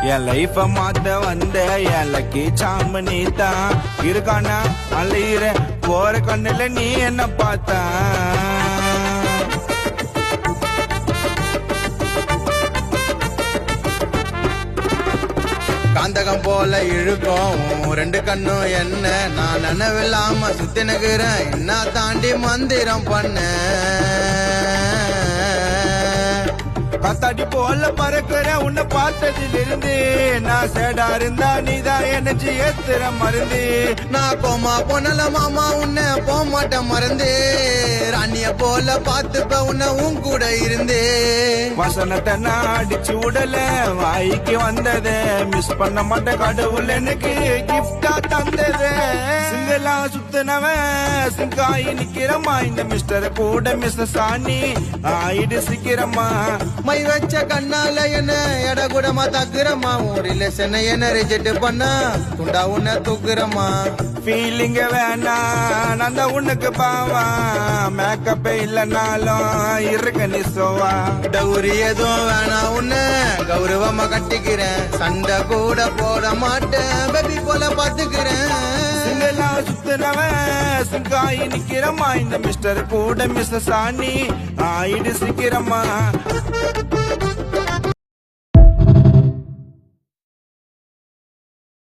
என் லைஃப மாத்த வந்த என் லக்கி சாம நீ தான் இருக்கானா அலையிற போற கண்ணுல நீ என்ன பார்த்தா காந்தகம் போல இழுக்கும் ரெண்டு கண்ணும் என்ன நான் நினைவில்லாம சுத்தி நகுறேன் என்ன தாண்டி மந்திரம் பண்ண காத்தாடி போல பறக்கிற உன்னை பார்த்ததிலிருந்து நான் சேடா இருந்தா நீதான் எனர்ஜி ஏத்துற மருந்து நான் கோமா போனல மாமா உன்னை போக மாட்டேன் மறந்து ராணிய போல பார்த்துப்ப உன்னை உன் கூட இருந்து வசனத்தை நான் அடிச்சு விடல வாய்க்கு வந்தது மிஸ் பண்ண மாட்டேன் கடவுள் எனக்கு கிஃப்டா தந்தது சிங்கலா சுத்தினவன் சிங்காயி நிக்கிறமா இந்த மிஸ்டர் கூட மிஸ்டர் சாணி ஆயிடு சிக்கிறமா மை வச்ச கண்ணால என்ன எட கூடமா தாக்குறமா உன் ரிலேஷன் என்ன ரிஜெக்ட் பண்ணா துண்டா உன்னை தூக்குறமா ஃபீலிங்க வேணா நான் தான் உனக்கு பாவா மேக்கப்பே இல்லனாலும் இருக்க நிசோவா டவுரி எதுவும் வேணாம் உன்னை கௌரவமா கட்டிக்கிறேன் சண்டை கூட போட மாட்டேன் பேபி போல பாத்துக்கிறேன் சிங்கலா சுத்தினவன் சிங்காயி நிக்கிறமா இந்த மிஸ்டர் கூட மிஸ்டர் சாணி ஆயிடு சிக்கிறமா